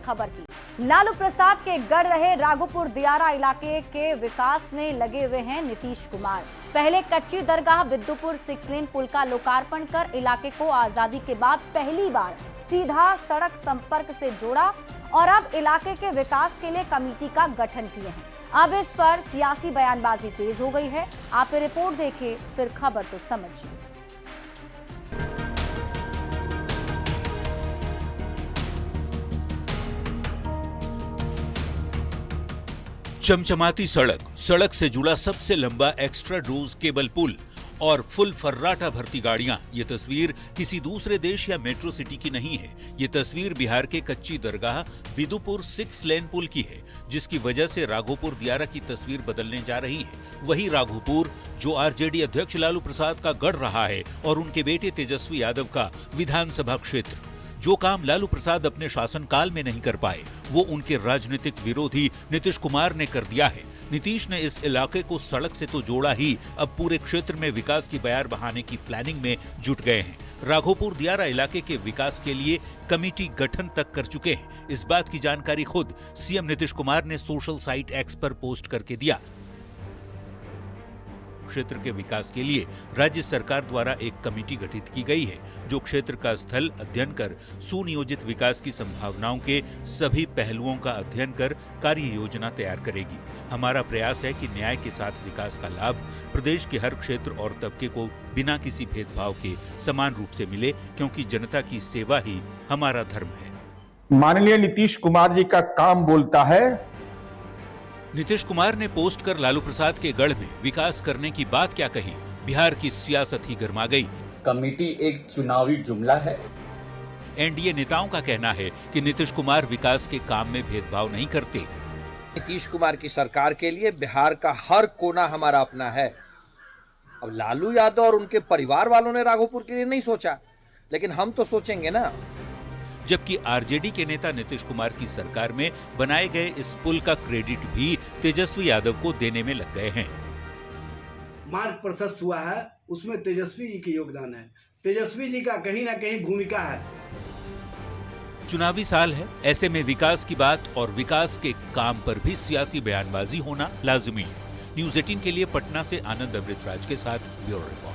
खबर की। लालू प्रसाद के गढ़ रहे राघोपुर दियारा इलाके के विकास में लगे हुए हैं नीतीश कुमार। पहले कच्ची दरगाह बिद्दुपुर 6 लेन पुल का लोकार्पण कर इलाके को आजादी के बाद पहली बार सीधा सड़क संपर्क से जोड़ा और अब इलाके के विकास के लिए कमेटी का गठन किए हैं। अब इस पर सियासी बयानबाजी तेज हो गई है। आप रिपोर्ट देखिए, फिर खबर तो समझिए। चमचमाती सड़क से जुड़ा सबसे लंबा एक्स्ट्रा डोज केबल पुल और फुल फर्राटा भरती गाड़ियां। ये तस्वीर किसी दूसरे देश या मेट्रो सिटी की नहीं है। ये तस्वीर बिहार के कच्ची दरगाह बिदुपुर 6 लेन पुल की है, जिसकी वजह से राघोपुर दियारा की तस्वीर बदलने जा रही है। वही राघोपुर जो आरजेडी अध्यक्ष लालू प्रसाद का गढ़ रहा है और उनके बेटे तेजस्वी यादव का विधानसभा क्षेत्र। जो काम लालू प्रसाद अपने शासनकाल में नहीं कर पाए, वो उनके राजनीतिक विरोधी नीतीश कुमार ने कर दिया है। नीतीश ने इस इलाके को सड़क से तो जोड़ा ही, अब पूरे क्षेत्र में विकास की बयार बहाने की प्लानिंग में जुट गए हैं। राघोपुर दियारा इलाके के विकास के लिए कमेटी गठन तक कर चुके हैं। इस बात की जानकारी खुद सीएम नीतीश कुमार ने सोशल साइट एक्स पर पोस्ट करके दिया। क्षेत्र के विकास के लिए राज्य सरकार द्वारा एक कमेटी गठित की गई है, जो क्षेत्र का स्थल अध्ययन कर सुनियोजित विकास की संभावनाओं के सभी पहलुओं का अध्ययन कर कार्य योजना तैयार करेगी। हमारा प्रयास है कि न्याय के साथ विकास का लाभ प्रदेश के हर क्षेत्र और तबके को बिना किसी भेदभाव के समान रूप से मिले, क्योंकि जनता की सेवा ही हमारा धर्म है। माननीय नीतीश कुमार जी का काम बोलता है। नीतीश कुमार ने पोस्ट कर लालू प्रसाद के गढ़ में विकास करने की बात क्या कही। बिहार की सियासत ही गर्मा गई। कमेटी एक चुनावी जुमला है। एनडीए नेताओं का कहना है कि नीतीश कुमार विकास के काम में भेदभाव नहीं करते। नीतीश कुमार की सरकार के लिए बिहार का हर कोना हमारा अपना है। अब लालू यादव और उनके परिवार वालों ने राघोपुर के लिए नहीं सोचा, लेकिन हम तो सोचेंगे ना। जबकि आरजेडी के नेता नीतीश कुमार की सरकार में बनाए गए इस पुल का क्रेडिट भी तेजस्वी यादव को देने में लग गए हैं। मार्ग प्रशस्त हुआ है, उसमें तेजस्वी जी की योगदान है। तेजस्वी जी का कहीं ना कहीं भूमिका है। चुनावी साल है, ऐसे में विकास की बात और विकास के काम पर भी सियासी बयानबाजी होना लाजिमी है। न्यूज़ 18 के लिए पटना से आनंद अमृतराज के साथ ब्यूरो रिपोर्ट।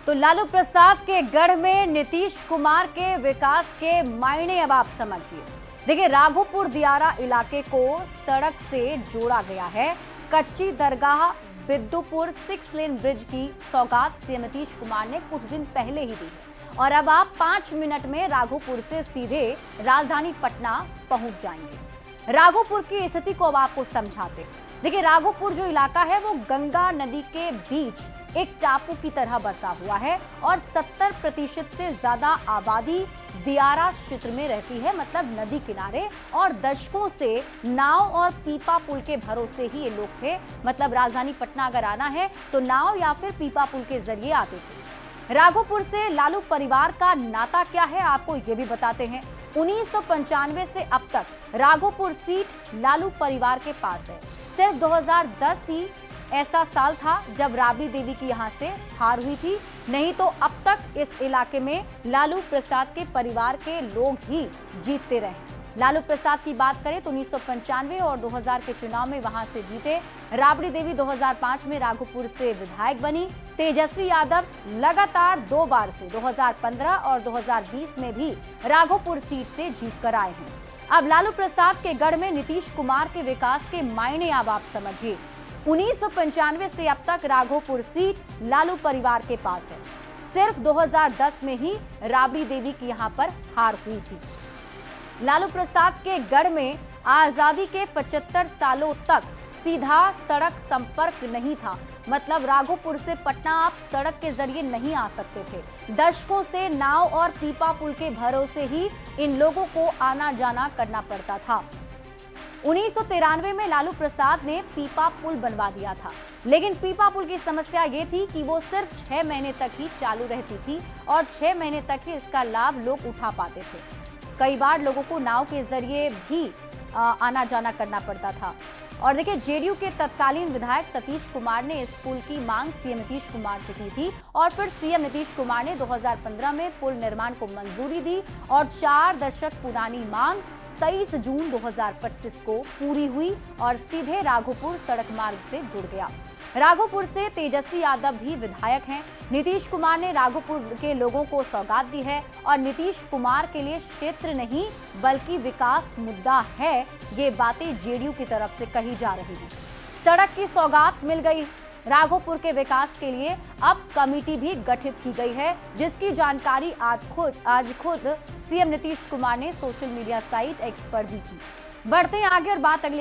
तो लालू प्रसाद के गढ़ में नीतीश कुमार के विकास के मायने अब आप समझिए। देखिए, राघोपुर दियारा इलाके को सड़क से जोड़ा गया है। कच्ची दरगाह बिद्दुपुर 6 लेन ब्रिज की सौगात सीएम नीतीश कुमार ने कुछ दिन पहले ही दी है और अब आप 5 मिनट में राघोपुर से सीधे राजधानी पटना पहुंच जाएंगे। राघोपुर की स्थिति को अब आपको समझाते हैं। देखिए, राघोपुर जो इलाका है वो गंगा नदी के बीच एक टापू की तरह बसा हुआ है और 70% से ज्यादा आबादी दियारा क्षेत्र में रहती है, मतलब नदी किनारे, और दशकों से नाव और पीपा पुल के भरोसे ही ये लोग थे। मतलब राजधानी पटना अगर आना है तो नाव या फिर पीपा पुल के जरिए आते थे। राघोपुर से लालू परिवार का नाता क्या है, आपको ये भी बताते हैं। 1995 से अब तक राघोपुर सीट लालू परिवार के पास है। सिर्फ 2010 ही ऐसा साल था जब राबड़ी देवी की यहां से हार हुई थी, नहीं तो अब तक इस इलाके में लालू प्रसाद के परिवार के लोग ही जीतते रहे। लालू प्रसाद की बात करें तो 1995 और 2000 के चुनाव में वहां से जीते। राबड़ी देवी 2005 में राघोपुर से विधायक बनी। तेजस्वी यादव लगातार 2 बार से 2015 और 2020 में भी राघोपुर सीट से जीत कर आए हैं। अब लालू प्रसाद के गढ़ में नीतीश कुमार के विकास के मायने अब आप समझिए। 1995 से अब तक राघोपुर सीट लालू परिवार के पास है। सिर्फ 2010 में ही राबड़ी देवी की यहां पर हार हुई थी। लालू प्रसाद के गढ़ में आजादी के 75 सालों तक सीधा सड़क संपर्क नहीं था। मतलब राघोपुर से पटना आप सड़क के जरिए नहीं आ सकते थे। दशकों से नाव और पीपा पुल के भरोसे ही इन लोगों को आना जाना करना पड़ता था। 1993 में लालू प्रसाद ने पीपा पुल बनवा दिया था, लेकिन पीपा पुल की समस्या ये थी कि वो सिर्फ 6 महीने तक ही चालू रहती थी और 6 महीने तक ही इसका लाभ लोग उठा पाते थे। कई बार लोगों को नाव के जरिए भी आना जाना करना पड़ता था। और देखिए, जेडीयू के तत्कालीन विधायक सतीश कुमार ने इस पुल की मांग सीएम नीतीश कुमार से की थी और फिर सीएम नीतीश कुमार ने 2015 में पुल निर्माण को मंजूरी दी और 4 दशक पुरानी मांग 23 जून 2025 को पूरी हुई और सीधे राघोपुर सड़क मार्ग से जुड़ गया। राघोपुर से तेजस्वी यादव भी विधायक हैं। नीतीश कुमार ने राघोपुर के लोगों को सौगात दी है और नीतीश कुमार के लिए क्षेत्र नहीं बल्कि विकास मुद्दा है, ये बातें जेडीयू की तरफ से कही जा रही हैं। सड़क की सौगात मिल गई। राघोपुर के विकास के लिए अब कमेटी भी गठित की गई है, जिसकी जानकारी आज खुद सीएम नीतीश कुमार ने सोशल मीडिया साइट एक्स पर दी थी। बढ़ते हैं आगे और बात अगली